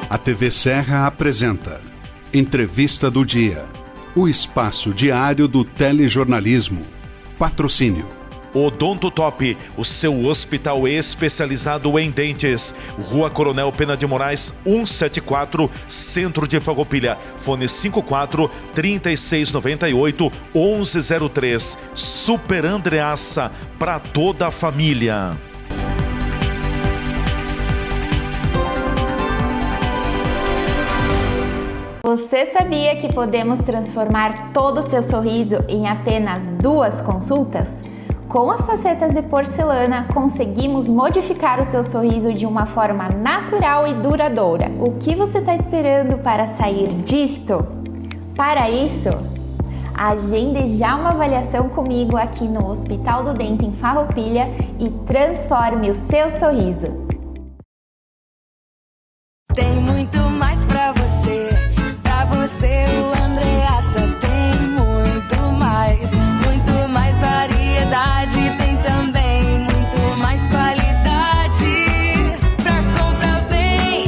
A TV Serra apresenta Entrevista do Dia, o espaço diário do telejornalismo. Patrocínio Odonto Top, o seu hospital especializado em dentes. Rua Coronel Pena de Moraes, 174, Centro de Farroupilha. Fone 54 3698 1103. Super Andreassa, para toda a família. Você sabia que podemos transformar todo o seu sorriso em apenas 2 consultas? Com as facetas de porcelana, conseguimos modificar o seu sorriso de uma forma natural e duradoura. O que você está esperando para sair disto? Para isso, agende já uma avaliação comigo aqui no Hospital do Dente em Farroupilha e transforme o seu sorriso. Tem muito mais pra você o Andreassa tem muito mais variedade, tem também muito mais qualidade. Pra comprar bem,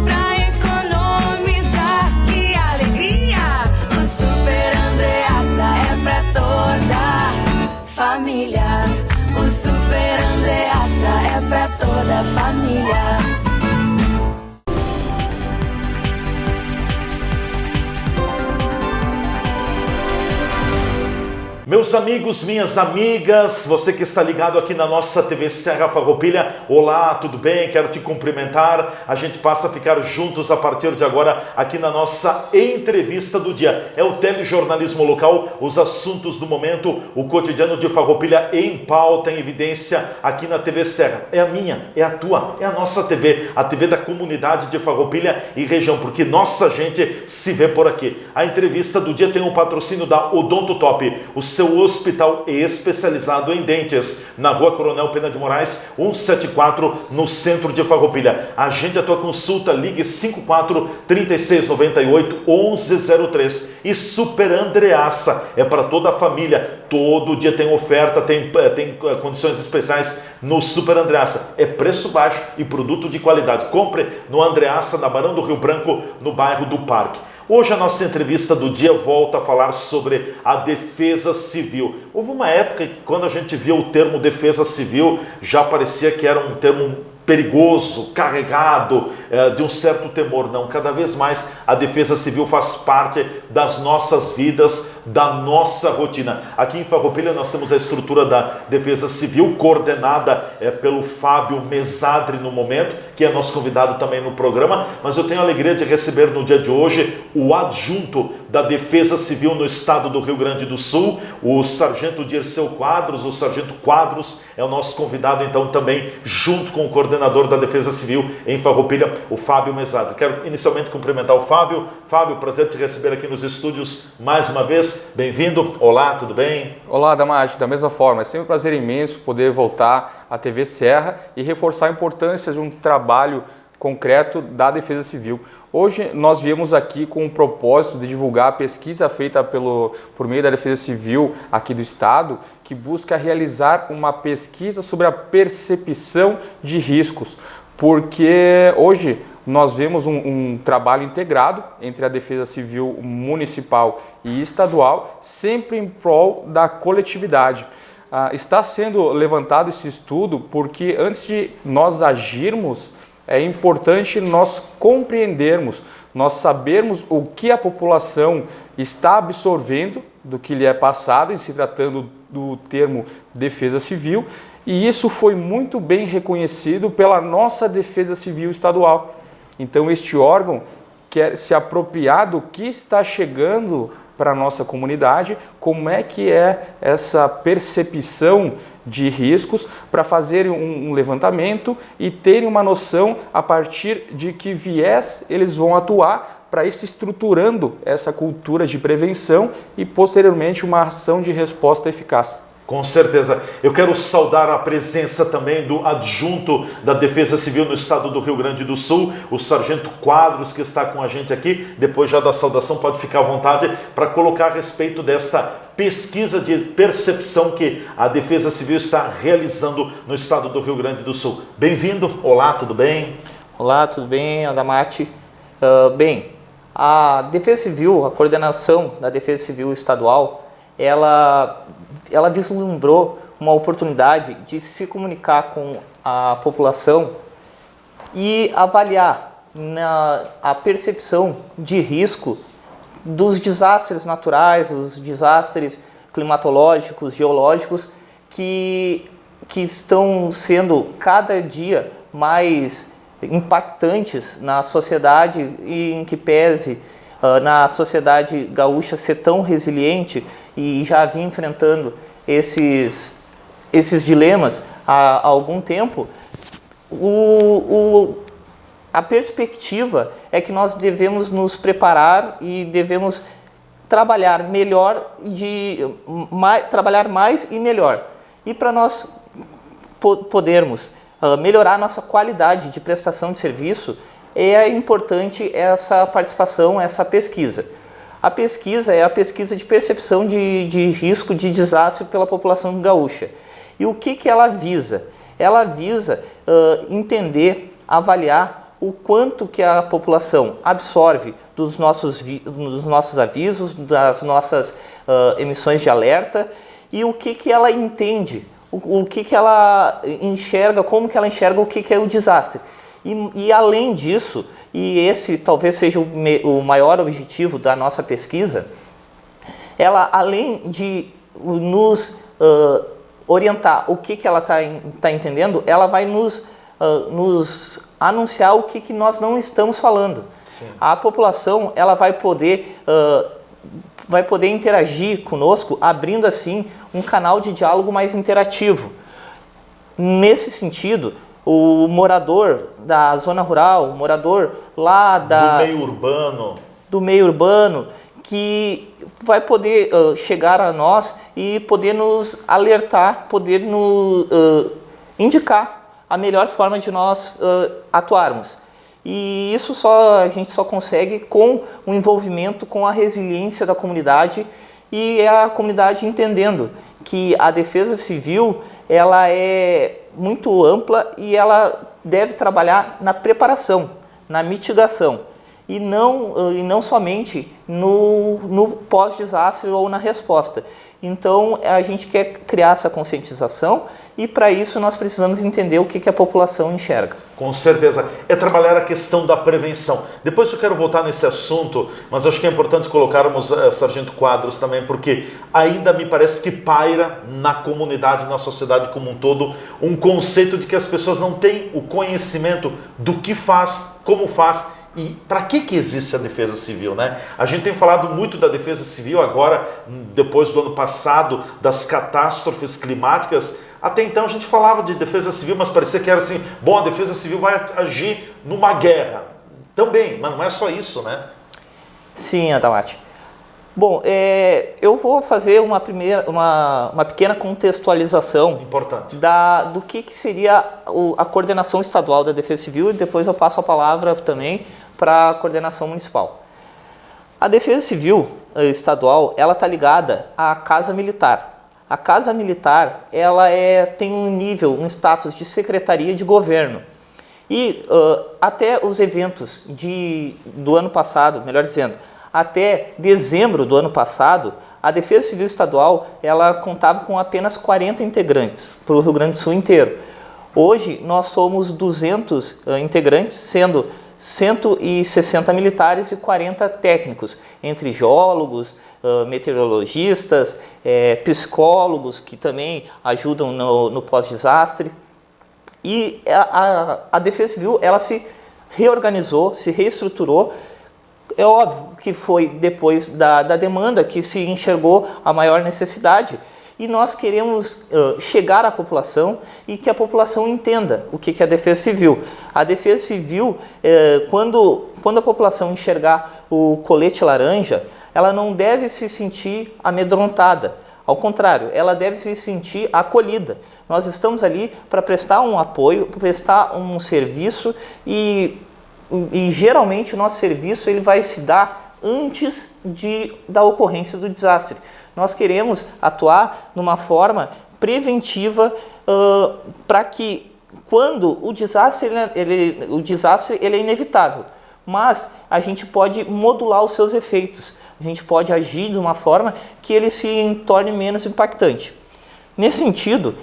pra economizar, que alegria! O Super Andreassa é pra toda a família. O Super Andreassa é pra toda a família. Meus amigos, minhas amigas, você que está ligado aqui na nossa TV Serra Farroupilha, olá, tudo bem? Quero te cumprimentar. A gente passa a ficar juntos a partir de agora aqui na nossa entrevista do dia. É o telejornalismo local, os assuntos do momento, o cotidiano de Farroupilha em pauta, em evidência aqui na TV Serra. É a minha, é a tua, é a nossa TV, a TV da comunidade de Farroupilha e região, porque nossa gente se vê por aqui. A entrevista do dia tem um patrocínio da Odonto Top, o seu hospital especializado em dentes, na Rua Coronel Pena de Moraes, 174, no centro de Farroupilha. Agende a tua consulta, ligue 54 3698 1103. E Super Andreassa, é para toda a família. Todo dia tem oferta, tem condições especiais no Super Andreassa. É preço baixo e produto de qualidade. Compre no Andreassa, na Barão do Rio Branco, no bairro do Parque. Hoje a nossa entrevista do dia volta a falar sobre a defesa civil. Houve uma época que quando a gente via o termo defesa civil, já parecia que era um termo perigoso, carregado de um certo temor. Não, cada vez mais a defesa civil faz parte das nossas vidas, da nossa rotina. Aqui em Farroupilha nós temos a estrutura da defesa civil, coordenada pelo Fábio Mesadri no momento, que é nosso convidado também no programa, mas eu tenho a alegria de receber no dia de hoje o adjunto da Defesa Civil no estado do Rio Grande do Sul, o Sargento Dirceu Quadros. O Sargento Quadros é o nosso convidado então também, junto com o coordenador da Defesa Civil em Farroupilha, o Fábio Mesadri. Quero inicialmente cumprimentar o Fábio. Fábio, prazer te receber aqui nos estúdios mais uma vez. Bem-vindo. Olá, tudo bem? Olá, Damati. Da mesma forma, é sempre um prazer imenso poder voltar à TV Serra e reforçar a importância de um trabalho concreto da Defesa Civil. Hoje nós viemos aqui com o propósito de divulgar a pesquisa feita por meio da Defesa Civil aqui do Estado, que busca realizar uma pesquisa sobre a percepção de riscos, porque hoje nós vemos um trabalho integrado entre a Defesa Civil municipal e estadual, sempre em prol da coletividade. Está sendo levantado esse estudo porque antes de nós agirmos, é importante nós compreendermos, nós sabermos o que a população está absorvendo do que lhe é passado, em se tratando do termo defesa civil, e isso foi muito bem reconhecido pela nossa Defesa Civil estadual. Então este órgão quer se apropriar do que está chegando para a nossa comunidade, como é que é essa percepção de riscos, para fazerem um levantamento e terem uma noção a partir de que viés eles vão atuar para ir se estruturando essa cultura de prevenção e posteriormente uma ação de resposta eficaz. Com certeza. Eu quero saudar a presença também do adjunto da Defesa Civil no estado do Rio Grande do Sul, o Sargento Quadros, que está com a gente aqui. Depois já da saudação pode ficar à vontade para colocar a respeito desta pesquisa de percepção que a Defesa Civil está realizando no estado do Rio Grande do Sul. Bem-vindo. Olá, tudo bem? Olá, tudo bem, Adamati? Bem, a Defesa Civil, a coordenação da Defesa Civil Estadual, ela vislumbrou uma oportunidade de se comunicar com a população e avaliar a percepção de risco dos desastres naturais, os desastres climatológicos, geológicos, que estão sendo cada dia mais impactantes na sociedade e em que pese na sociedade gaúcha ser tão resiliente e já vinha enfrentando esses dilemas há algum tempo. A perspectiva é que nós devemos nos preparar e devemos trabalhar trabalhar mais e melhor. E para nós podermos melhorar nossa qualidade de prestação de serviço, é importante essa participação, essa pesquisa. A pesquisa é a pesquisa de percepção de risco de desastre pela população gaúcha. E o que ela visa? Ela visa entender, avaliar o quanto que a população absorve dos nossos avisos, das nossas emissões de alerta, e o que ela entende, o que ela enxerga, como que ela enxerga o que é o desastre. E além disso, e esse talvez seja o maior objetivo da nossa pesquisa, ela, além de nos orientar o que ela está entendendo, ela vai nos anunciar o que nós não estamos falando. Sim. A população ela vai poder interagir conosco, abrindo assim um canal de diálogo mais interativo. Nesse sentido, o morador da zona rural, o morador lá do meio urbano, que vai poder chegar a nós e poder nos alertar, poder nos indicar a melhor forma de nós atuarmos. E isso a gente só consegue com o envolvimento, com a resiliência da comunidade, e a comunidade entendendo que a defesa civil ela é muito ampla e ela deve trabalhar na preparação, na mitigação, e não somente no pós-desastre ou na resposta. Então, a gente quer criar essa conscientização e, para isso, nós precisamos entender o que a população enxerga. Com certeza. É trabalhar a questão da prevenção. Depois eu quero voltar nesse assunto, mas acho que é importante colocarmos Sargento Quadros também, porque ainda me parece que paira na comunidade, na sociedade como um todo, um conceito de que as pessoas não têm o conhecimento do que faz, como faz, e para que existe a Defesa Civil, né? A gente tem falado muito da Defesa Civil agora, depois do ano passado, das catástrofes climáticas. Até então a gente falava de Defesa Civil, mas parecia que era assim, bom, a Defesa Civil vai agir numa guerra. Também, mas não é só isso, né? Sim, Adamati. Bom, eu vou fazer uma pequena contextualização importante do que seria a coordenação estadual da Defesa Civil, e depois eu passo a palavra também para a coordenação municipal. A Defesa Civil estadual ela está ligada à Casa Militar. A Casa Militar ela tem um status de secretaria de governo. E até os eventos do ano passado, melhor dizendo, até dezembro do ano passado, a Defesa Civil Estadual ela contava com apenas 40 integrantes para o Rio Grande do Sul inteiro. Hoje nós somos 200 integrantes, sendo 160 militares e 40 técnicos, entre geólogos, meteorologistas, psicólogos que também ajudam no pós-desastre. E a Defesa Civil ela se reorganizou, se reestruturou. É óbvio que foi depois da demanda que se enxergou a maior necessidade, e nós queremos chegar à população e que a população entenda o que é a Defesa Civil. A Defesa Civil, quando a população enxergar o colete laranja, ela não deve se sentir amedrontada. Ao contrário, ela deve se sentir acolhida. Nós estamos ali para prestar um apoio, para prestar um serviço, e geralmente o nosso serviço ele vai se dar antes da ocorrência do desastre. Nós queremos atuar numa forma preventiva para que, quando o desastre ele é inevitável, mas a gente pode modular os seus efeitos. A gente pode agir de uma forma que ele se torne menos impactante. Nesse sentido,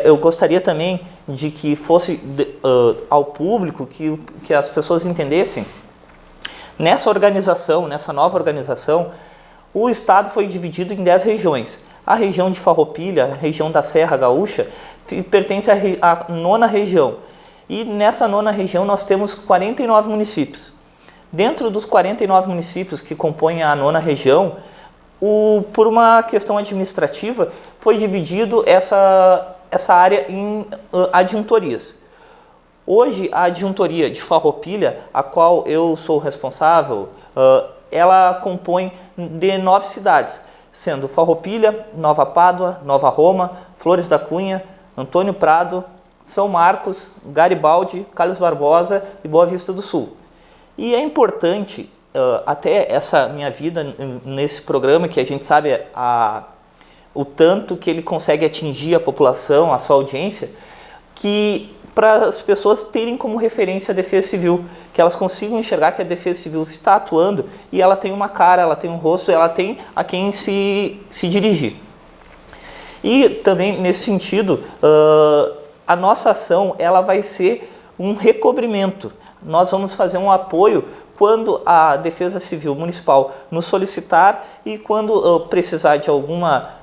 eu gostaria também de que fosse ao público, que as pessoas entendessem, nessa nova organização, o Estado foi dividido em 10 regiões. A região de Farroupilha, a região da Serra Gaúcha, pertence à 9ª região. E nessa 9ª região nós temos 49 municípios. Dentro dos 49 municípios que compõem a 9ª região, por uma questão administrativa, foi dividido essa área em adjuntorias. Hoje, a adjuntoria de Farroupilha, a qual eu sou responsável, ela compõe de 9 cidades, sendo Farroupilha, Nova Pádua, Nova Roma, Flores da Cunha, Antônio Prado, São Marcos, Garibaldi, Carlos Barbosa e Boa Vista do Sul. E é importante, até essa minha vida nesse programa, que a gente sabe o tanto que ele consegue atingir a população, a sua audiência, que para as pessoas terem como referência a Defesa Civil, que elas consigam enxergar que a Defesa Civil está atuando e ela tem uma cara, ela tem um rosto, ela tem a quem se dirigir. E também, nesse sentido, a nossa ação ela vai ser um recobrimento. Nós vamos fazer um apoio quando a Defesa Civil Municipal nos solicitar e quando precisar de alguma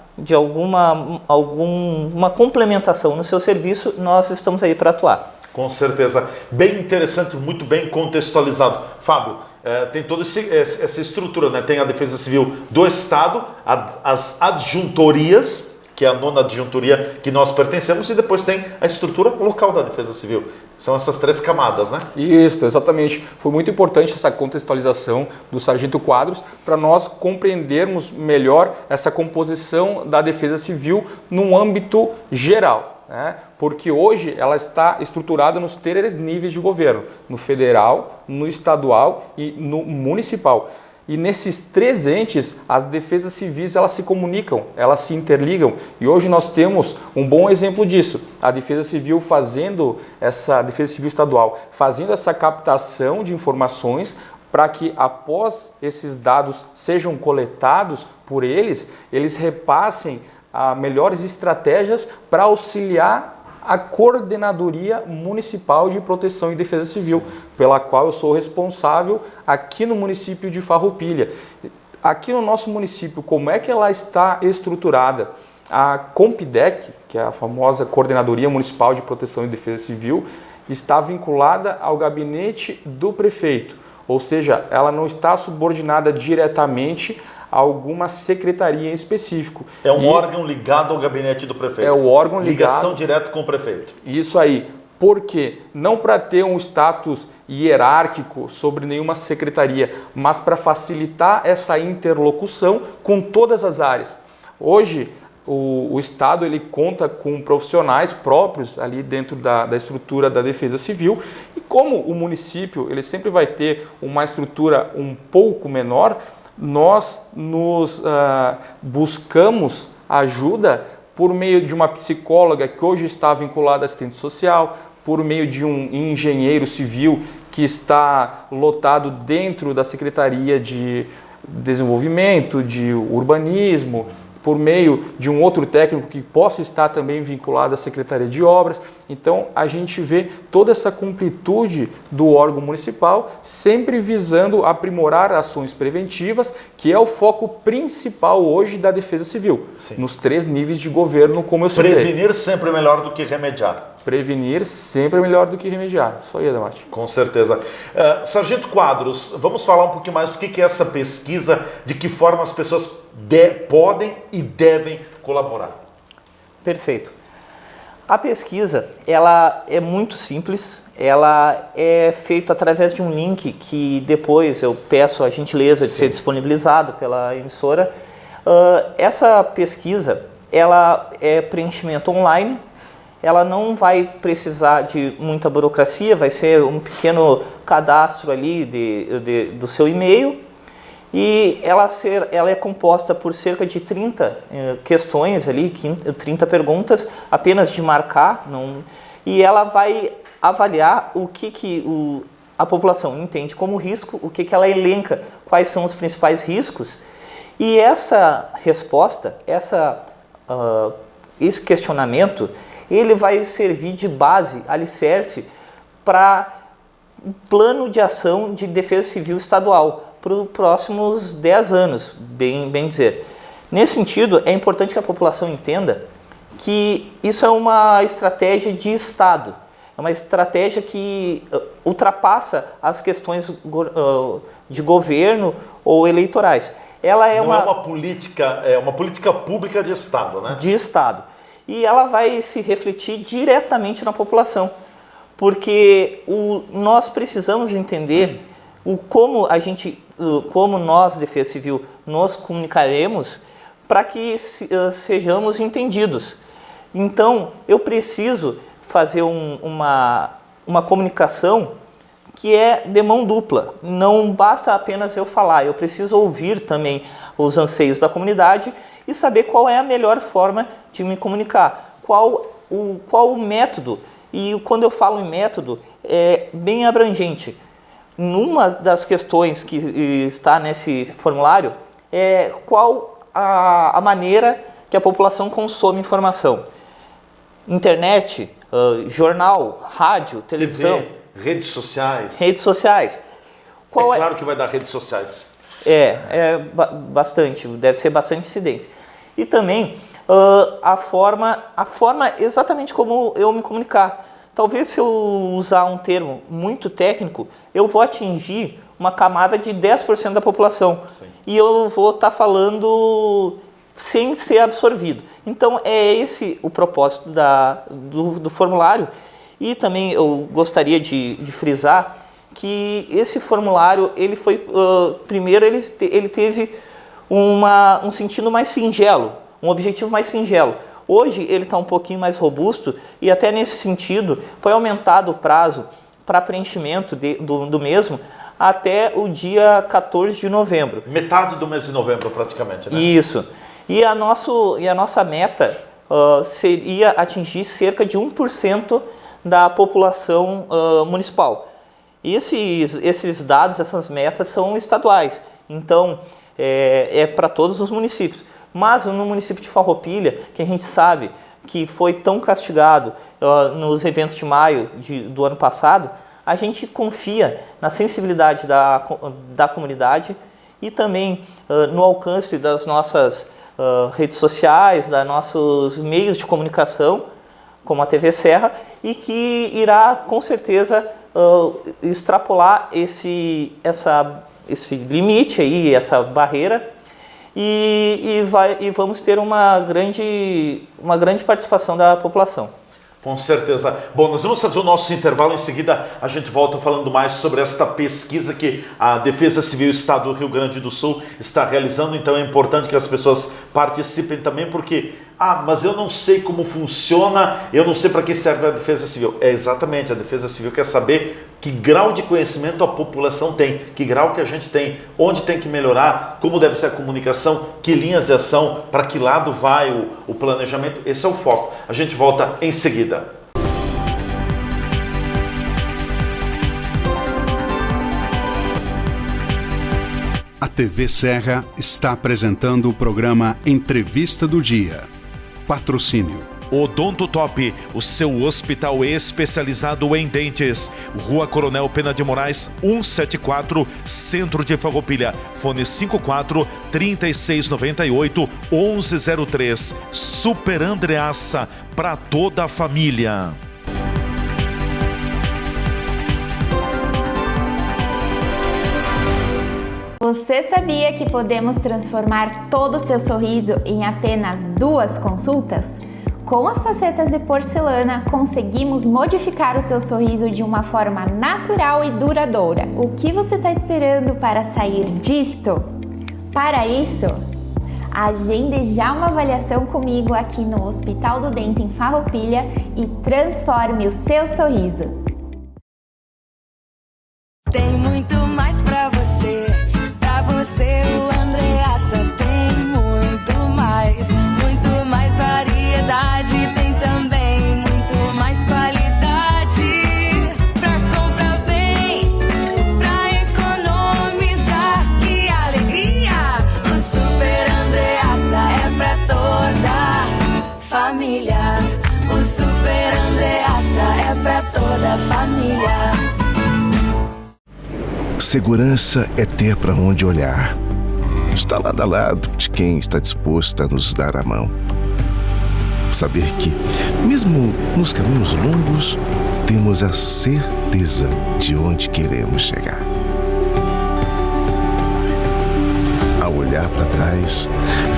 complementação no seu serviço, nós estamos aí para atuar. Com certeza. Bem interessante, muito bem contextualizado. Fábio, tem toda essa estrutura, né? Tem a Defesa Civil do Estado, as adjuntorias, que é a 9ª adjuntoria que nós pertencemos, e depois tem a estrutura local da Defesa Civil. São essas 3 camadas, né? Isso, exatamente. Foi muito importante essa contextualização do Sargento Quadros para nós compreendermos melhor essa composição da Defesa Civil num âmbito geral, né? Porque hoje ela está estruturada nos 3 níveis de governo, no federal, no estadual e no municipal. E nesses 3 entes, as defesas civis elas se comunicam, elas se interligam. E hoje nós temos um bom exemplo disso. A Defesa Civil Defesa Civil Estadual, fazendo essa captação de informações para que após esses dados sejam coletados por eles repassem melhores estratégias para auxiliar a Coordenadoria Municipal de Proteção e Defesa Civil, pela qual eu sou responsável aqui no município de Farroupilha. Aqui no nosso município, como é que ela está estruturada? A Compidec, que é a famosa Coordenadoria Municipal de Proteção e Defesa Civil, está vinculada ao gabinete do prefeito, ou seja, ela não está subordinada diretamente a alguma secretaria em específico. É um órgão ligado ao gabinete do prefeito. É o órgão ligado. Ligação direta com o prefeito. Isso aí. Por quê? Não para ter um status hierárquico sobre nenhuma secretaria, mas para facilitar essa interlocução com todas as áreas. Hoje, o Estado ele conta com profissionais próprios ali dentro da estrutura da Defesa Civil, e como o município ele sempre vai ter uma estrutura um pouco menor, nós nos buscamos ajuda por meio de uma psicóloga que hoje está vinculada à assistente social, por meio de um engenheiro civil que está lotado dentro da Secretaria de Desenvolvimento, de Urbanismo, por meio de um outro técnico que possa estar também vinculado à Secretaria de Obras. Então, a gente vê toda essa completude do órgão municipal, sempre visando aprimorar ações preventivas, que é o foco principal hoje da Defesa Civil, Sim. nos 3 níveis de governo, como eu citei. Prevenir sempre é melhor do que remediar. Prevenir sempre é melhor do que remediar. Isso aí, Adamati. Com certeza. Sargento Quadros, vamos falar um pouquinho mais do que é essa pesquisa, de que forma as pessoas podem e devem colaborar. Perfeito. A pesquisa, ela é muito simples, ela é feita através de um link que depois eu peço a gentileza de ser disponibilizado pela emissora. Essa pesquisa, ela é preenchimento online, ela não vai precisar de muita burocracia, vai ser um pequeno cadastro ali do seu e-mail, e ela é composta por cerca de 30 questões ali, 30 perguntas, apenas de marcar, e ela vai avaliar a população entende como risco, o que ela elenca, quais são os principais riscos, e essa resposta, esse questionamento, ele vai servir de base, alicerce, para um plano de ação de defesa civil estadual para os próximos 10 anos, bem dizer. Nesse sentido, é importante que a população entenda que isso é uma estratégia de Estado, é uma estratégia que ultrapassa as questões de governo ou eleitorais. Ela é Não é uma política pública de Estado, né? De Estado. E ela vai se refletir diretamente na população, porque nós precisamos entender como nós, Defesa Civil, nos comunicaremos para que sejamos entendidos. Então, eu preciso fazer uma comunicação que é de mão dupla. Não basta apenas eu falar, eu preciso ouvir também os anseios da comunidade e saber qual é a melhor forma de me comunicar, qual o método. E quando eu falo em método, é bem abrangente. Numa das questões que está nesse formulário é qual a maneira que a população consome informação. Internet, jornal, rádio, televisão. TV, redes sociais. Redes sociais. Claro que vai dar redes sociais. Bastante, deve ser bastante incidência. E também a forma exatamente como eu me comunicar. Talvez se eu usar um termo muito técnico, eu vou atingir uma camada de 10% da população. Sim. E eu vou estar falando sem ser absorvido. Então é esse o propósito do formulário. E também eu gostaria de frisar que esse formulário, ele foi, primeiro ele teve um sentido mais singelo, um objetivo mais singelo. Hoje ele está um pouquinho mais robusto e até nesse sentido foi aumentado o prazo para preenchimento do mesmo até o dia 14 de novembro. Metade do mês de novembro praticamente, né? Isso. E a nossa meta seria atingir cerca de 1% da população municipal. Esses dados, essas metas são estaduais, então é para todos os municípios. Mas no município de Farroupilha, que a gente sabe que foi tão castigado nos eventos de maio do ano passado, a gente confia na sensibilidade da comunidade e também no alcance das nossas redes sociais, dos nossos meios de comunicação, como a TV Serra, e que irá com certeza extrapolar esse limite aí, essa barreira, e vamos ter uma grande participação da população. Com certeza. Bom, nós vamos fazer o nosso intervalo, em seguida a gente volta falando mais sobre esta pesquisa que a Defesa Civil Estado do Rio Grande do Sul está realizando, então é importante que as pessoas participem também, porque mas eu não sei como funciona, eu não sei para que serve a Defesa Civil. Exatamente, a Defesa Civil quer saber que grau de conhecimento a população tem, que grau que a gente tem, onde tem que melhorar, como deve ser a comunicação, que linhas de ação, para que lado vai o planejamento. Esse é o foco. A gente volta em seguida. A TV Serra está apresentando o programa Entrevista do Dia. Patrocínio Odonto Top, o seu hospital especializado em dentes. Rua Coronel Pena de Moraes, 174, Centro de Farroupilha. Fone 54 3698 1103. Super Andreassa, para toda a família. Você sabia que podemos transformar todo o seu sorriso em apenas 2 consultas? Com as facetas de porcelana, conseguimos modificar o seu sorriso de uma forma natural e duradoura. O que você está esperando para sair disto? Para isso, agende já uma avaliação comigo aqui no Hospital do Dente em Farroupilha e transforme o seu sorriso. Tem muito mais pra você. Pra você o Andreassa tem muito mais variedade. Tem também muito mais qualidade. Pra comprar vem pra toda a família. Segurança é ter para onde olhar. Está lado a lado de quem está disposto a nos dar a mão. Saber que, mesmo nos caminhos longos, temos a certeza de onde queremos chegar. Ao olhar para trás,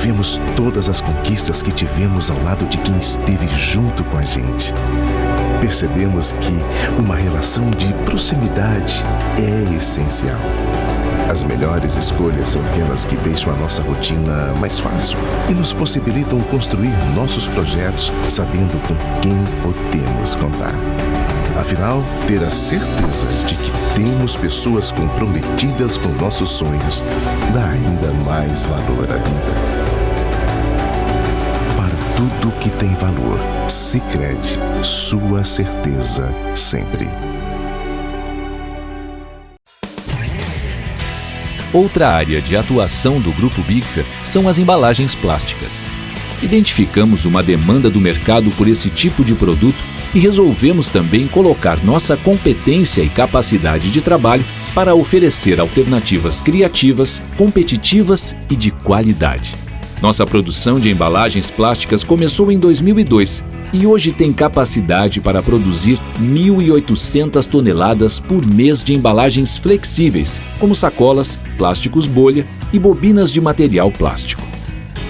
vemos todas as conquistas que tivemos ao lado de quem esteve junto com a gente. Percebemos que uma relação de proximidade é essencial. As melhores escolhas são aquelas que deixam a nossa rotina mais fácil e nos possibilitam construir nossos projetos sabendo com quem podemos contar. Afinal, ter a certeza de que temos pessoas comprometidas com nossos sonhos dá ainda mais valor à vida. Para tudo que tem valor, Sicredi, sua certeza sempre. Outra área de atuação do Grupo Bigfer são as embalagens plásticas. Identificamos uma demanda do mercado por esse tipo de produto e resolvemos também colocar nossa competência e capacidade de trabalho para oferecer alternativas criativas, competitivas e de qualidade. Nossa produção de embalagens plásticas começou em 2002 e hoje tem capacidade para produzir 1.800 toneladas por mês de embalagens flexíveis, como sacolas, plásticos bolha e bobinas de material plástico.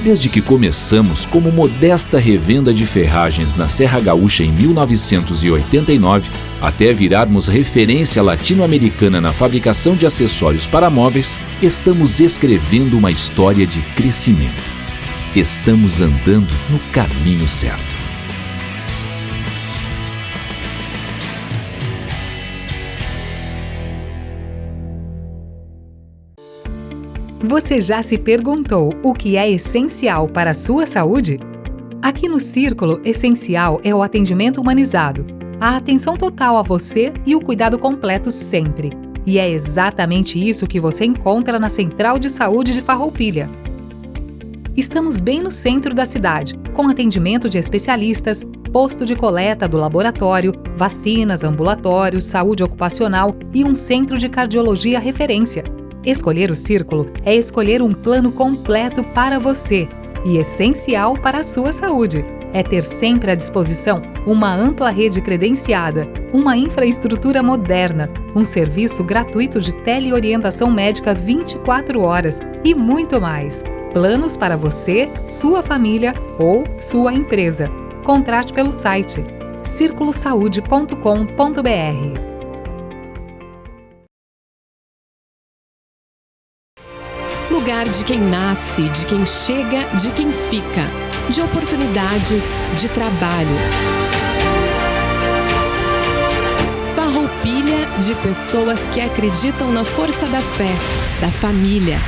Desde que começamos como modesta revenda de ferragens na Serra Gaúcha em 1989, até virarmos referência latino-americana na fabricação de acessórios para móveis, estamos escrevendo uma história de crescimento. Estamos andando no caminho certo. Você já se perguntou o que é essencial para a sua saúde? Aqui no Círculo, essencial é o atendimento humanizado, a atenção total a você e o cuidado completo sempre. E é exatamente isso que você encontra na Central de Saúde de Farroupilha. Estamos bem no centro da cidade, com atendimento de especialistas, posto de coleta do laboratório, vacinas, ambulatórios, saúde ocupacional e um centro de cardiologia referência. Escolher o Círculo é escolher um plano completo para você e essencial para a sua saúde. É ter sempre à disposição uma ampla rede credenciada, uma infraestrutura moderna, um serviço gratuito de teleorientação médica 24 horas e muito mais. Planos para você, sua família ou sua empresa. Contrate pelo site circulosaude.com.br. Lugar de quem nasce, de quem chega, de quem fica, de oportunidades, de trabalho. Farroupilha de pessoas que acreditam na força da fé, da família.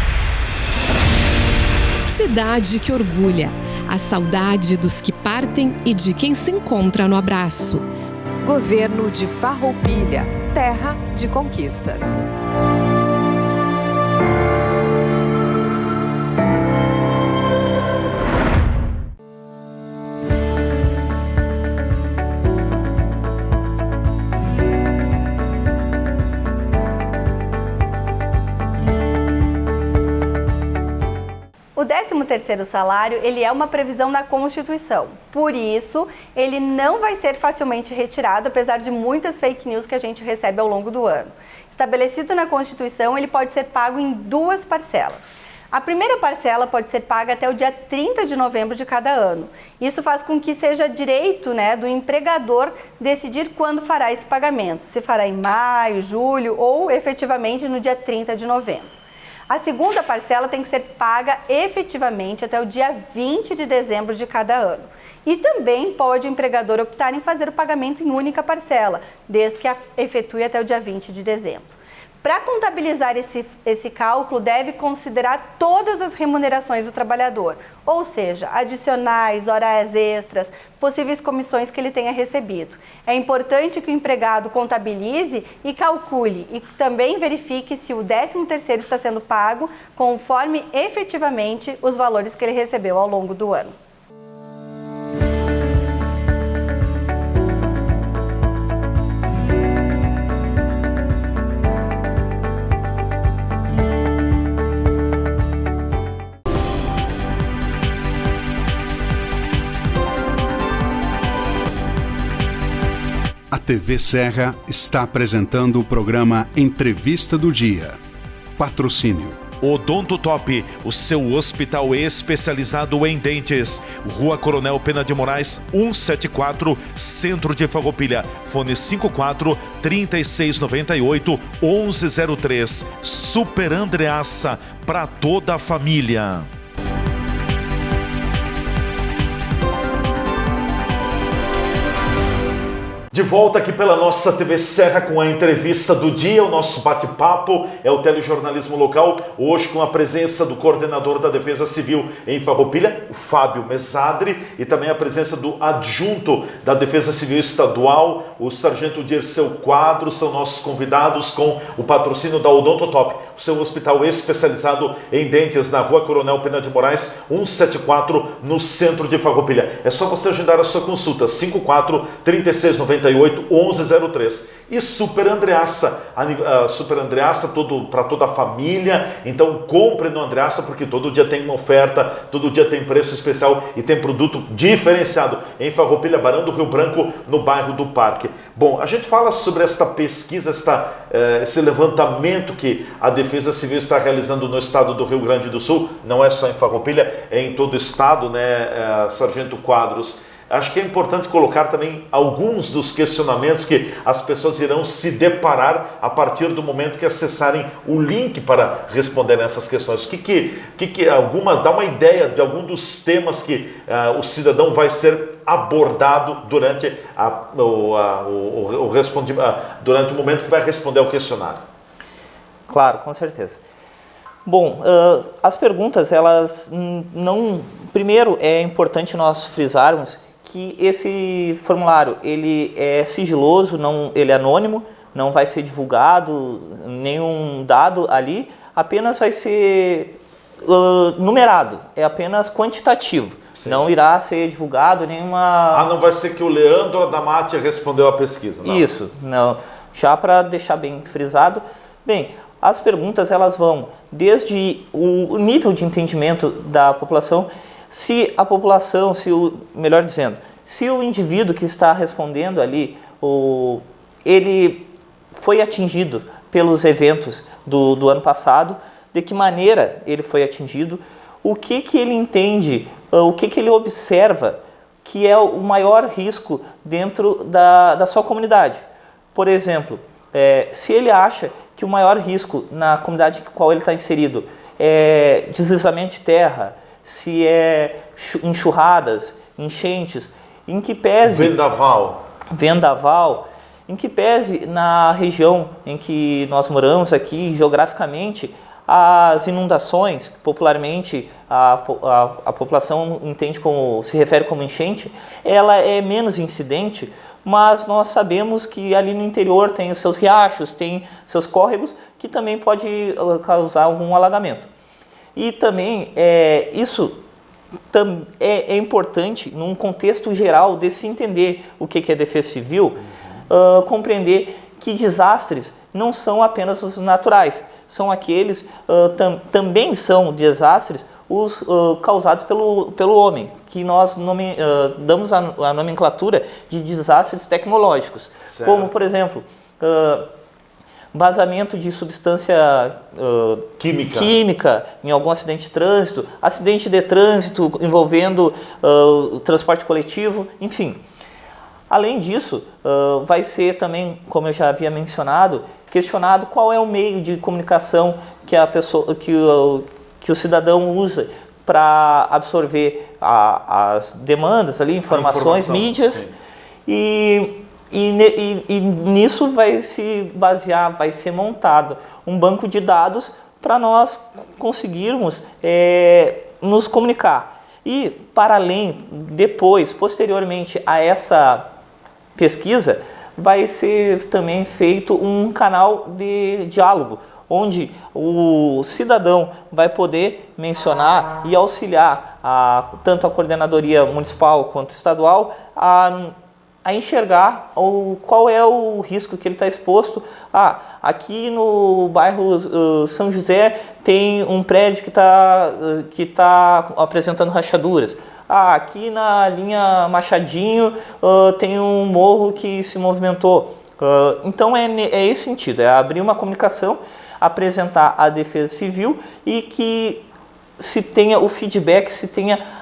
Cidade que orgulha, a saudade dos que partem e de quem se encontra no abraço. Governo de Farroupilha, terra de conquistas. O 13º salário, ele é uma previsão da Constituição. Por isso, ele não vai ser facilmente retirado, apesar de muitas fake news que a gente recebe ao longo do ano. Estabelecido na Constituição, ele pode ser pago em 2 parcelas. A primeira parcela pode ser paga até o dia 30 de novembro de cada ano. Isso faz com que seja direito, do empregador decidir quando fará esse pagamento, se fará em maio, julho ou efetivamente no dia 30 de novembro. A segunda parcela tem que ser paga efetivamente até o dia 20 de dezembro de cada ano. E também pode o empregador optar em fazer o pagamento em única parcela, desde que a efetue até o dia 20 de dezembro. Para contabilizar esse cálculo, deve considerar todas as remunerações do trabalhador, ou seja, adicionais, horas extras, possíveis comissões que ele tenha recebido. É importante que o empregado contabilize e calcule e também verifique se o 13º está sendo pago conforme efetivamente os valores que ele recebeu ao longo do ano. TV Serra está apresentando o programa Entrevista do Dia. Patrocínio Odonto Top, o seu hospital especializado em dentes. Rua Coronel Pena de Moraes, 174, Centro de Farroupilha. Fone 54 3698 1103. Super Andreassa, para toda a família. De volta aqui pela nossa TV Serra com a entrevista do dia, o nosso bate-papo é o telejornalismo local, hoje com a presença do coordenador da Defesa Civil em Farroupilha, o Fábio Mesadri, e também a presença do adjunto da Defesa Civil Estadual, o sargento Dirceu Quadros, são nossos convidados com o patrocínio da Odonto Top, o seu hospital especializado em dentes na Rua Coronel Pena de Moraes, 174, no centro de Farroupilha. É só você agendar a sua consulta, 54 3698 1103. E Super Andreassa, Super Andreassa para toda a família. Então compre no Andreassa, porque todo dia tem uma oferta, todo dia tem preço especial e tem produto diferenciado em Farroupilha, Barão do Rio Branco, no bairro do Parque. Bom, a gente fala sobre esta pesquisa, esse levantamento que a Defesa Civil está realizando no estado do Rio Grande do Sul, não é só em Farroupilha, é em todo o estado, né, Sargento Quadros? Acho que é importante colocar também alguns dos questionamentos que as pessoas irão se deparar a partir do momento que acessarem o link para responder essas questões. Dá uma ideia de algum dos temas que o cidadão vai ser abordado durante durante o momento que vai responder ao questionário. Claro, com certeza. Bom, as perguntas, elas não... Primeiro, é importante nós frisarmos que esse formulário ele é sigiloso, ele é anônimo, não vai ser divulgado nenhum dado ali, apenas vai ser numerado, é apenas quantitativo. Sim. Não irá ser divulgado nenhuma... não vai ser que o Leandro Adamati respondeu a pesquisa, não? Isso, não. Já para deixar bem frisado, bem, as perguntas elas vão desde o nível de entendimento da população. Se a população, se o indivíduo que está respondendo ali, ele foi atingido pelos eventos do ano passado, de que maneira ele foi atingido, o que ele entende, o que ele observa que é o maior risco dentro da sua comunidade. Por exemplo, se ele acha que o maior risco na comunidade em qual ele está inserido é deslizamento de terra, se é enxurradas, enchentes, em que pese... Vendaval, em que pese na região em que nós moramos aqui, geograficamente, as inundações, popularmente a população entende se refere como enchente, ela é menos incidente, mas nós sabemos que ali no interior tem os seus riachos, tem seus córregos, que também pode causar algum alagamento. E também isso é importante, num contexto geral, de se entender o que é defesa civil, compreender que desastres não são apenas os naturais, são aqueles, também são desastres os causados pelo homem, que nós damos a nomenclatura de desastres tecnológicos, certo. Como, por exemplo, vazamento de substância química em algum acidente de trânsito envolvendo transporte coletivo, enfim. Além disso, vai ser também, como eu já havia mencionado, questionado qual é o meio de comunicação que o cidadão usa para absorver as demandas ali, informações, mídias, e nisso vai se basear, vai ser montado um banco de dados para nós conseguirmos nos comunicar. E, para além, posteriormente a essa pesquisa, vai ser também feito um canal de diálogo, onde o cidadão vai poder mencionar e auxiliar tanto a coordenadoria municipal quanto estadual a a enxergar qual é o risco que ele está exposto. Aqui no bairro São José tem um prédio que tá apresentando rachaduras. Aqui na linha Machadinho tem um morro que se movimentou. Então é esse sentido, é abrir uma comunicação, apresentar a Defesa Civil e que se tenha o feedback, se tenha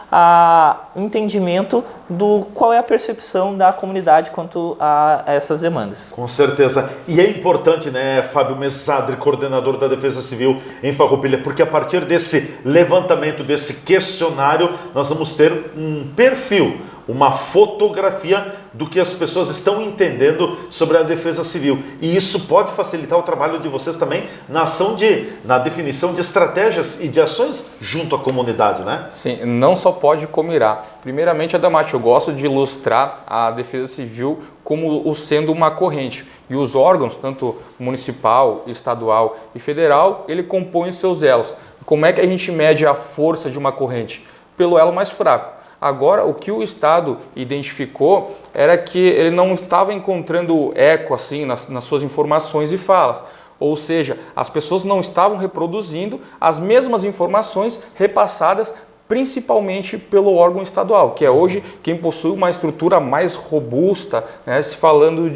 entendimento do qual é a percepção da comunidade quanto a essas demandas. Com certeza. E é importante, né, Fábio Mesadri, coordenador da Defesa Civil em Farroupilha, porque a partir desse levantamento, desse questionário, nós vamos ter um perfil, uma fotografia do que as pessoas estão entendendo sobre a Defesa Civil. E isso pode facilitar o trabalho de vocês também na definição de estratégias e de ações junto à comunidade, né? Sim, não só pode como irá. Primeiramente, Adamati, eu gosto de ilustrar a Defesa Civil como sendo uma corrente. E os órgãos, tanto municipal, estadual e federal, ele compõe os seus elos. Como é que a gente mede a força de uma corrente? Pelo elo mais fraco. Agora, o que o Estado identificou era que ele não estava encontrando eco assim nas suas informações e falas. Ou seja, as pessoas não estavam reproduzindo as mesmas informações repassadas principalmente pelo órgão estadual, que é hoje quem possui uma estrutura mais robusta, né, se falando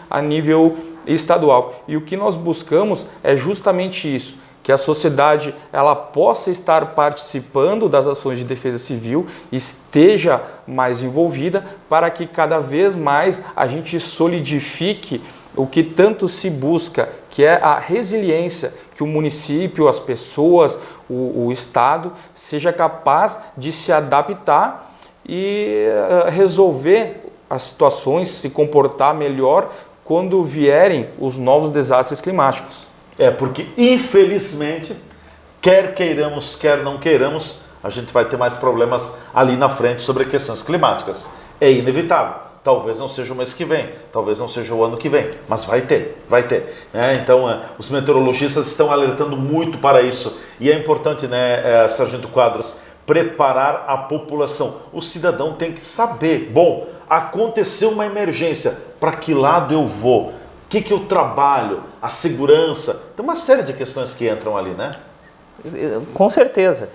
a nível estadual. E o que nós buscamos é justamente isso, que a sociedade ela possa estar participando das ações de defesa civil, esteja mais envolvida, para que cada vez mais a gente solidifique o que tanto se busca, que é a resiliência, que o município, as pessoas, o Estado seja capaz de se adaptar e resolver as situações, se comportar melhor quando vierem os novos desastres climáticos. Porque infelizmente, quer queiramos, quer não queiramos, a gente vai ter mais problemas ali na frente sobre questões climáticas. É inevitável. Talvez não seja o mês que vem, talvez não seja o ano que vem, mas vai ter. Então, os meteorologistas estão alertando muito para isso. E é importante, né, Sargento Quadros, preparar a população. O cidadão tem que saber, bom, aconteceu uma emergência, para que lado eu vou? O que eu trabalho? A segurança? Tem uma série de questões que entram ali, né? Com certeza.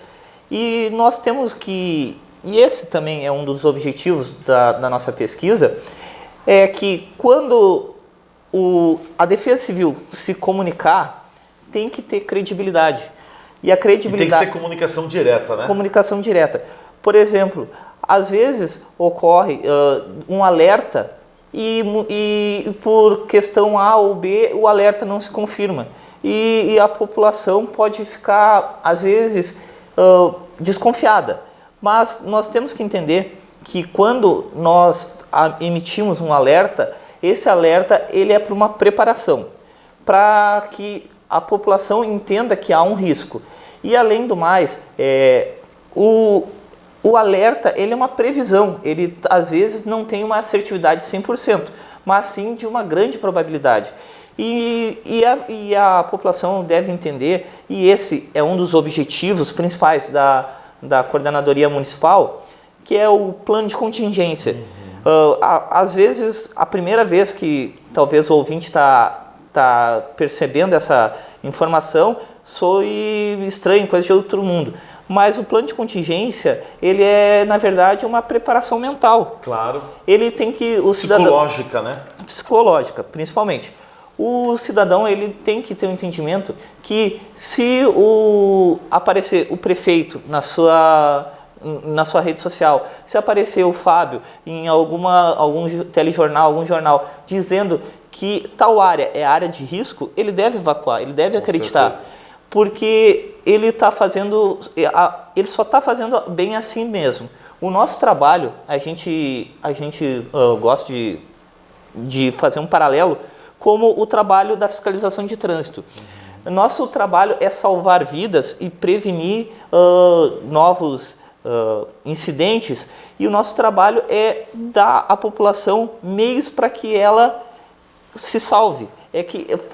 E nós temos que... E esse também é um dos objetivos da nossa pesquisa, é que quando a Defesa Civil se comunicar, tem que ter credibilidade. E a credibilidade... E tem que ser comunicação direta, né? Comunicação direta. Por exemplo, às vezes ocorre um alerta e por questão A ou B o alerta não se confirma. E a população pode ficar, às vezes, desconfiada. Mas nós temos que entender que quando nós emitimos um alerta, esse alerta ele é para uma preparação, para que a população entenda que há um risco. E além do mais, o alerta ele é uma previsão, ele às vezes não tem uma assertividade de 100%, mas sim de uma grande probabilidade. E a população deve entender, e esse é um dos objetivos principais da Coordenadoria Municipal, que é o plano de contingência. Às vezes, a primeira vez que talvez o ouvinte está percebendo essa informação, soe estranho, coisa de outro mundo. Mas o plano de contingência, ele é, na verdade, uma preparação mental. Claro. Ele tem que... Psicológica, né? Psicológica, principalmente. O cidadão ele tem que ter um entendimento que se aparecer o prefeito na sua rede social, se aparecer o Fábio em algum telejornal, algum jornal, dizendo que tal área é área de risco, ele deve evacuar, ele deve acreditar. certeza. Porque ele só está fazendo bem assim mesmo. O nosso trabalho, a gente gosta de fazer um paralelo como o trabalho da fiscalização de trânsito. Nosso trabalho é salvar vidas e prevenir novos incidentes, e o nosso trabalho é dar à população meios para que ela se salve,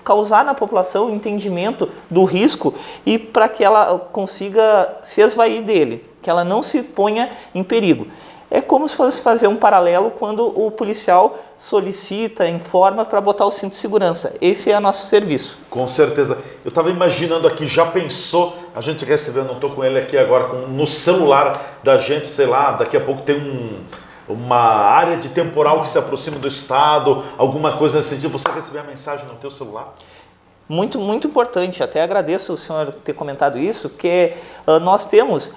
causar na população o entendimento do risco e para que ela consiga se esvair dele, que ela não se ponha em perigo. É como se fosse fazer um paralelo quando o policial solicita, informa para botar o cinto de segurança. Esse é o nosso serviço. Com certeza. Eu estava imaginando aqui, já pensou, a gente recebeu, não estou com ele aqui agora, no celular da gente, sei lá, daqui a pouco tem uma área de temporal que se aproxima do estado, alguma coisa nesse sentido, você receber a mensagem no teu celular? Muito, muito importante, até agradeço o senhor ter comentado isso, que nós temos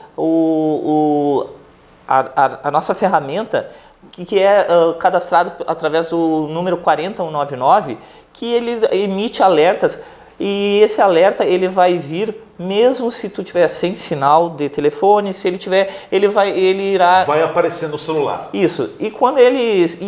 a nossa ferramenta que é cadastrado através do número 40199, que ele emite alertas, e esse alerta ele vai vir mesmo se tu tiver sem sinal de telefone, se ele tiver, ele irá... Vai aparecer no celular. Isso, e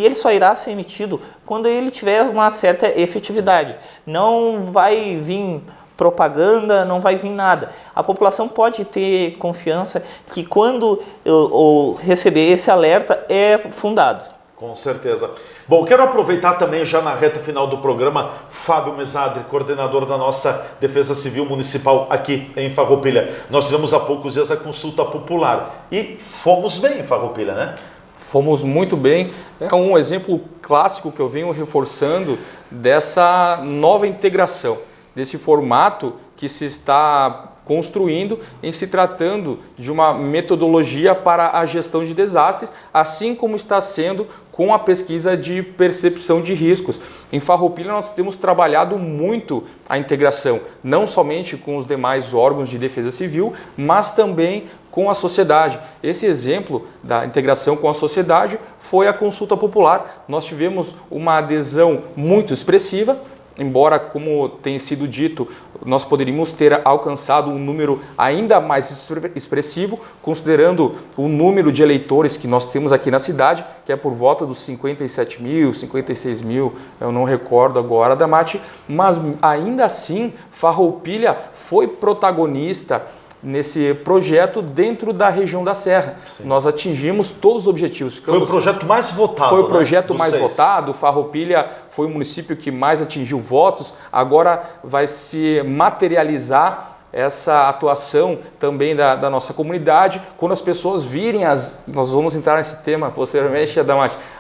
ele só irá ser emitido quando ele tiver uma certa efetividade. Não vai vir propaganda, não vai vir nada. A população pode ter confiança que quando eu receber esse alerta é fundado. Com certeza. Bom, quero aproveitar também já na reta final do programa, Fábio Mesadri, coordenador da nossa Defesa Civil Municipal aqui em Farroupilha. Nós tivemos há poucos dias a consulta popular e fomos bem em Farroupilha, né? Fomos muito bem. É um exemplo clássico que eu venho reforçando dessa nova integração, desse formato que se está construindo em se tratando de uma metodologia para a gestão de desastres, assim como está sendo com a pesquisa de percepção de riscos. Em Farroupilha nós temos trabalhado muito a integração, não somente com os demais órgãos de defesa civil, mas também com a sociedade. Esse exemplo da integração com a sociedade foi a consulta popular. Nós tivemos uma adesão muito expressiva, embora, como tem sido dito, nós poderíamos ter alcançado um número ainda mais expressivo, considerando o número de eleitores que nós temos aqui na cidade, que é por volta dos 57 mil, 56 mil, eu não recordo agora, Damati, mas ainda assim Farroupilha foi protagonista nesse projeto dentro da região da Serra. Sim. Nós atingimos todos os objetivos. Foi o projeto mais votado. Foi o projeto mais votado. Farroupilha foi o município que mais atingiu votos. Agora vai se materializar essa atuação também da nossa comunidade, quando as pessoas virem, nós vamos entrar nesse tema posteriormente,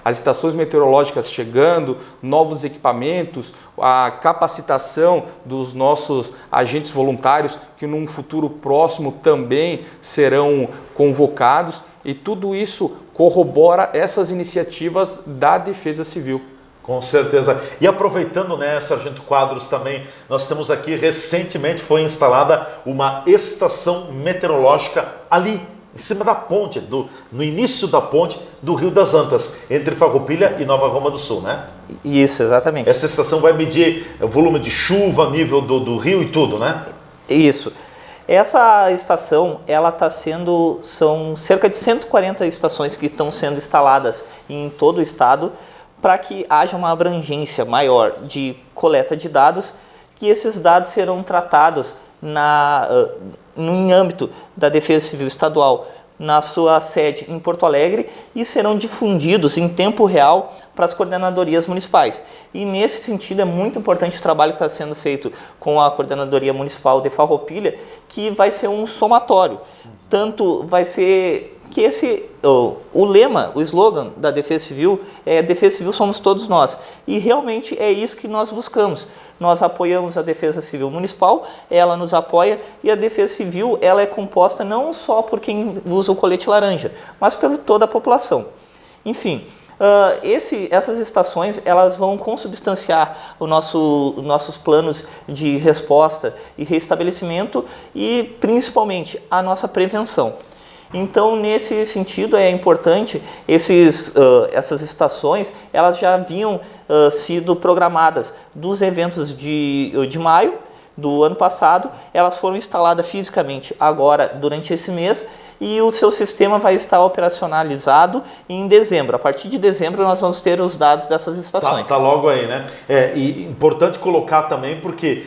as estações meteorológicas chegando, novos equipamentos, a capacitação dos nossos agentes voluntários, que num futuro próximo também serão convocados, e tudo isso corrobora essas iniciativas da Defesa Civil. Com certeza. E aproveitando, né, Sargento Quadros, também, nós temos aqui, recentemente foi instalada uma estação meteorológica ali, em cima da ponte, no início da ponte do Rio das Antas, entre Farroupilha e Nova Roma do Sul, né? Isso, exatamente. Essa estação vai medir o volume de chuva, nível do rio e tudo, né? Isso. Essa estação, são cerca de 140 estações que estão sendo instaladas em todo o estado, para que haja uma abrangência maior de coleta de dados, que esses dados serão tratados no âmbito da Defesa Civil Estadual, na sua sede em Porto Alegre, e serão difundidos em tempo real para as coordenadorias municipais. E nesse sentido é muito importante o trabalho que está sendo feito com a Coordenadoria Municipal de Farroupilha, que vai ser um somatório. Tanto vai ser que o lema, o slogan da Defesa Civil é Defesa Civil somos todos nós. E realmente é isso que nós buscamos. Nós apoiamos a Defesa Civil Municipal, ela nos apoia, e a Defesa Civil ela é composta não só por quem usa o colete laranja, mas por toda a população. Enfim, essas estações elas vão consubstanciar os nossos planos de resposta e restabelecimento e principalmente a nossa prevenção. Então, nesse sentido, é importante, essas estações, elas já haviam sido programadas dos eventos de maio do ano passado, elas foram instaladas fisicamente agora, durante esse mês, e o seu sistema vai estar operacionalizado em dezembro. A partir de dezembro, nós vamos ter os dados dessas estações. Tá logo aí, né? E importante colocar também, porque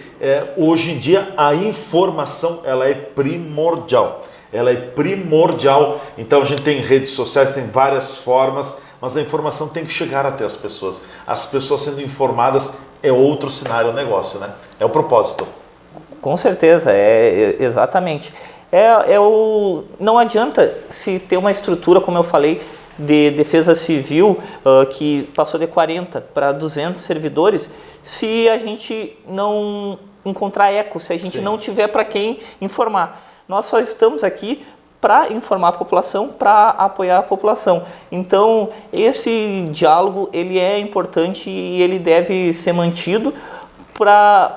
hoje em dia a informação ela é primordial. Ela é primordial, então a gente tem redes sociais, tem várias formas, mas a informação tem que chegar até as pessoas. As pessoas sendo informadas é outro cenário, negócio, né? É o propósito. Com certeza, exatamente. Não adianta se ter uma estrutura, como eu falei, de defesa civil, que passou de 40 para 200 servidores, se a gente não encontrar eco, se a gente não tiver para quem informar. Nós só estamos aqui para informar a população, para apoiar a população. Então, esse diálogo ele é importante e ele deve ser mantido,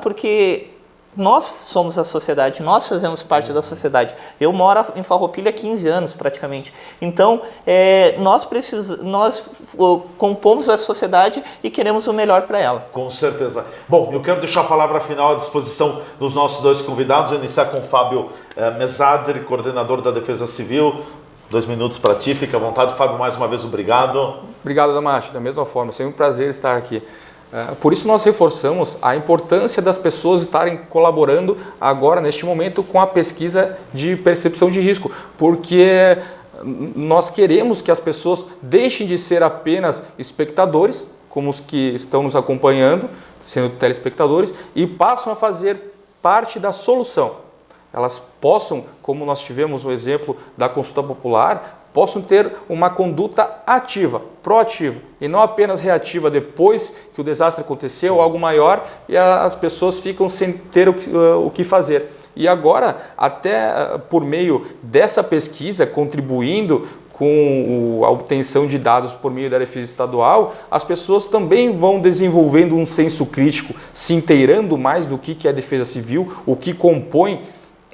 porque nós somos a sociedade, nós fazemos parte da sociedade. Eu moro em Farroupilha há 15 anos praticamente. Então, nós compomos a sociedade e queremos o melhor para ela. Com certeza. Bom, eu quero deixar a palavra final à disposição dos nossos dois convidados. Vou iniciar com o Fábio Mesadri, coordenador da Defesa Civil. 2 minutos para ti, fica à vontade. Fábio, mais uma vez, obrigado. Obrigado, Damacho. Da mesma forma, sempre um prazer estar aqui. Por isso nós reforçamos a importância das pessoas estarem colaborando agora, neste momento, com a pesquisa de percepção de risco, porque nós queremos que as pessoas deixem de ser apenas espectadores, como os que estão nos acompanhando, sendo telespectadores, e passam a fazer parte da solução. Elas possam, como nós tivemos o exemplo da consulta popular, possam ter uma conduta ativa, proativa, e não apenas reativa depois que o desastre aconteceu, algo maior, e as pessoas ficam sem ter o que fazer. E agora, até por meio dessa pesquisa, contribuindo com a obtenção de dados por meio da Defesa Estadual, as pessoas também vão desenvolvendo um senso crítico, se inteirando mais do que é a Defesa Civil, o que compõe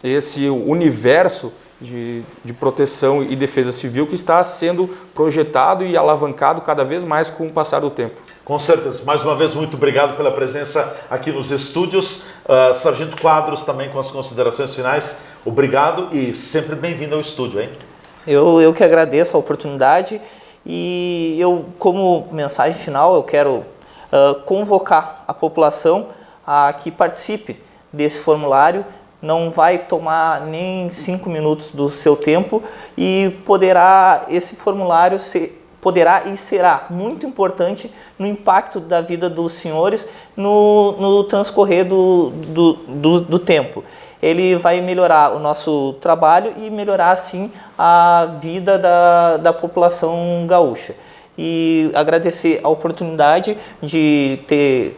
esse universo de proteção e defesa civil que está sendo projetado e alavancado cada vez mais com o passar do tempo. Com certeza. Mais uma vez, muito obrigado pela presença aqui nos estúdios. Sargento Quadros, também com as considerações finais. Obrigado e sempre bem-vindo ao estúdio, hein? Eu que agradeço a oportunidade e eu, como mensagem final, eu quero convocar a população a que participe desse formulário. Não vai tomar nem 5 minutos do seu tempo e esse formulário poderá e será muito importante no impacto da vida dos senhores no transcorrer do tempo. Ele vai melhorar o nosso trabalho e melhorar, assim, a vida da população gaúcha. E agradecer a oportunidade de ter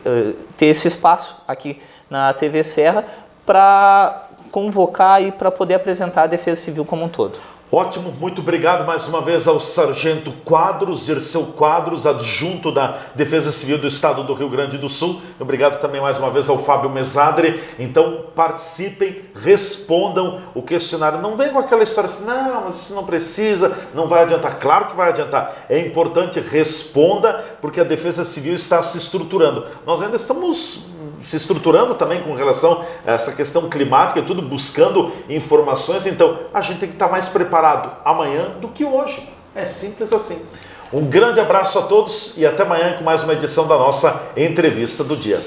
esse espaço aqui na TV Serra, para convocar e para poder apresentar a Defesa Civil como um todo. Ótimo, muito obrigado mais uma vez ao Sargento Quadros, Dirceu Quadros, adjunto da Defesa Civil do Estado do Rio Grande do Sul. Obrigado também mais uma vez ao Fábio Mesadri. Então participem, respondam o questionário. Não vem com aquela história assim, não, mas isso não precisa, não vai adiantar. Claro que vai adiantar. É importante, responda, porque a Defesa Civil está se estruturando. Nós ainda estamos se estruturando também com relação a essa questão climática e tudo, buscando informações. Então a gente tem que estar mais preparado amanhã do que hoje. É simples assim. Um grande abraço a todos e até amanhã com mais uma edição da nossa Entrevista do Dia.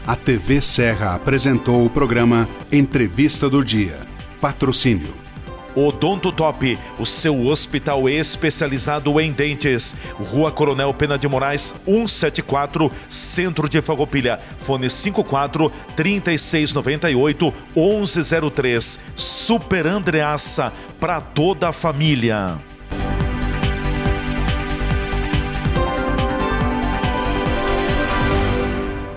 A TV Serra apresentou o programa Entrevista do Dia. Patrocínio Odonto Top, o seu hospital especializado em dentes. Rua Coronel Pena de Moraes, 174, Centro de Farroupilha. Fone 54 3698 1103. Super Andreassa, para toda a família.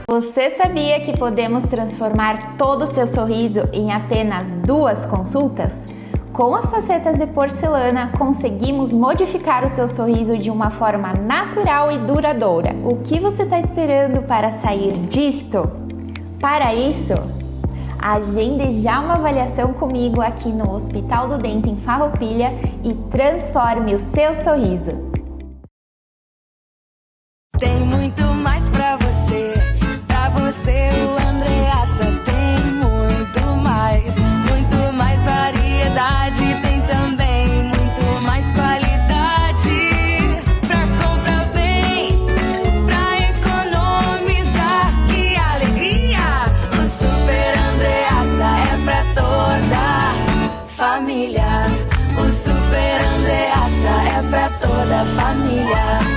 Você sabia que podemos transformar todo o seu sorriso em apenas 2 consultas? Com as facetas de porcelana, conseguimos modificar o seu sorriso de uma forma natural e duradoura. O que você está esperando para sair disto? Para isso, agende já uma avaliação comigo aqui no Hospital do Dente em Farroupilha e transforme o seu sorriso. Tem muito mais pra você. Pra você, o Andreassa tem muito mais variedade, tem também muito mais qualidade. Pra comprar bem, pra economizar, que alegria! O Super Andreassa é pra toda da família.